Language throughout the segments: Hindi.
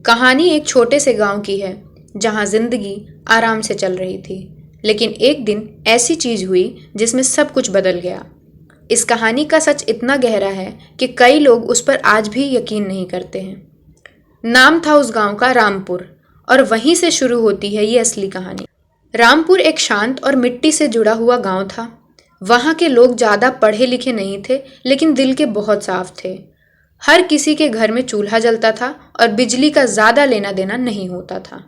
कहानी एक छोटे से गांव की है जहां जिंदगी आराम से चल रही थी। लेकिन एक दिन ऐसी चीज हुई जिसमें सब कुछ बदल गया। इस कहानी का सच इतना गहरा है कि कई लोग उस पर आज भी यकीन नहीं करते हैं। नाम था उस गांव का रामपुर, और वहीं से शुरू होती है ये असली कहानी। रामपुर एक शांत और मिट्टी से जुड़ा हुआ गांव था। वहां के लोग ज्यादा पढ़े लिखे नहीं थे, लेकिन दिल के बहुत साफ थे। हर किसी के घर में चूल्हा जलता था और बिजली का ज्यादा लेना देना नहीं होता था।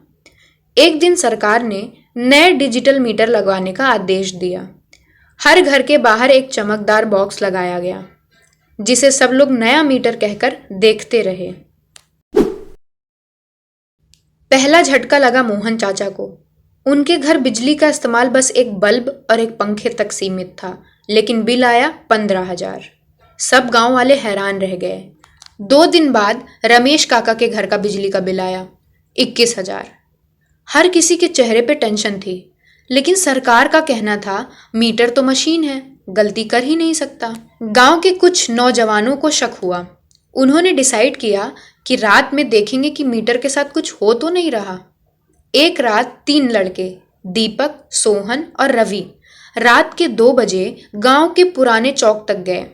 एक दिन सरकार ने नए डिजिटल मीटर लगवाने का आदेश दिया। हर घर के बाहर एक चमकदार बॉक्स लगाया गया, जिसे सब लोग नया मीटर कहकर देखते रहे। पहला झटका लगा मोहन चाचा को। उनके घर बिजली का इस्तेमाल बस एक बल्ब और एक पंखे तक सीमित था, लेकिन बिल आया 15,000। सब गांव वाले हैरान रह गए। 2 दिन बाद रमेश काका के घर का बिजली का बिल आया 21,000। हर किसी के चेहरे पे टेंशन थी, लेकिन सरकार का कहना था मीटर तो मशीन है, गलती कर ही नहीं सकता। गांव के कुछ नौजवानों को शक हुआ। उन्होंने डिसाइड किया कि रात में देखेंगे कि मीटर के साथ कुछ हो तो नहीं रहा। एक रात 3 लड़के, दीपक, सोहन और रवि, रात के 2 बजे गांव के पुराने चौक तक गए।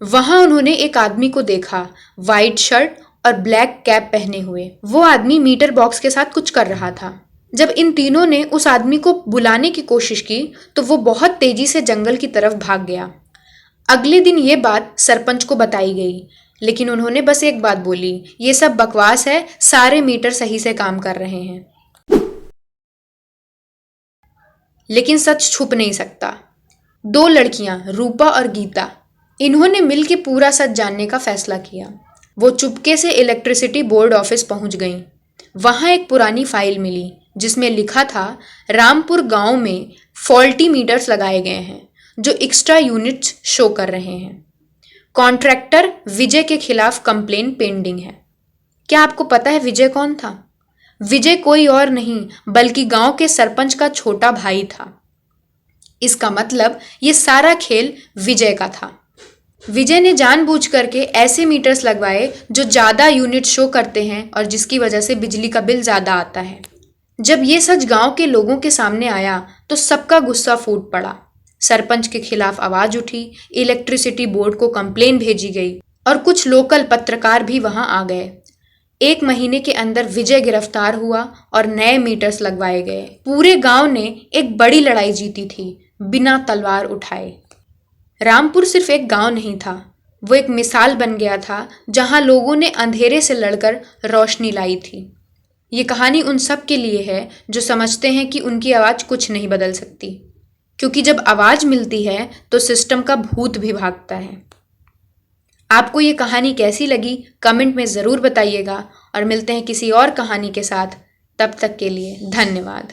वहां उन्होंने एक आदमी को देखा, वाइट शर्ट और ब्लैक कैप पहने हुए। वो आदमी मीटर बॉक्स के साथ कुछ कर रहा था। जब इन तीनों ने उस आदमी को बुलाने की कोशिश की तो वो बहुत तेजी से जंगल की तरफ भाग गया। अगले दिन ये बात सरपंच को बताई गई, लेकिन उन्होंने बस एक बात बोली, ये सब बकवास है, सारे मीटर सही से काम कर रहे हैं। लेकिन सच छुप नहीं सकता। 2 लड़कियां, रूपा और गीता, इन्होंने मिलकर पूरा सच जानने का फैसला किया। वो चुपके से इलेक्ट्रिसिटी बोर्ड ऑफिस पहुंच गईं। वहां एक पुरानी फाइल मिली जिसमें लिखा था रामपुर गांव में फॉल्टी मीटर्स लगाए गए हैं जो एक्स्ट्रा यूनिट्स शो कर रहे हैं। कॉन्ट्रैक्टर विजय के खिलाफ कंप्लेन पेंडिंग है। क्या आपको पता है विजय कौन था? विजय कोई और नहीं बल्कि गांव के सरपंच का छोटा भाई था। इसका मतलब ये सारा खेल विजय का था। विजय ने जानबूझ करके ऐसे मीटर्स लगवाए जो ज्यादा यूनिट शो करते हैं और जिसकी वजह से बिजली का बिल ज्यादा आता है। जब ये सच गांव के लोगों के सामने आया तो सबका गुस्सा फूट पड़ा। सरपंच के खिलाफ आवाज उठी, इलेक्ट्रिसिटी बोर्ड को कंप्लेन भेजी गई और कुछ लोकल पत्रकार भी वहां आ गए। 1 महीने के अंदर विजय गिरफ्तार हुआ और नए मीटर्स लगवाए गए। पूरे गांव ने एक बड़ी लड़ाई जीती थी, बिना तलवार उठाए। रामपुर सिर्फ एक गांव नहीं था, वो एक मिसाल बन गया था जहां लोगों ने अंधेरे से लड़कर रोशनी लाई थी। ये कहानी उन सब के लिए है जो समझते हैं कि उनकी आवाज कुछ नहीं बदल सकती, क्योंकि जब आवाज मिलती है तो सिस्टम का भूत भी भागता है। आपको ये कहानी कैसी लगी कमेंट में ज़रूर बताइएगा, और मिलते हैं किसी और कहानी के साथ। तब तक के लिए धन्यवाद।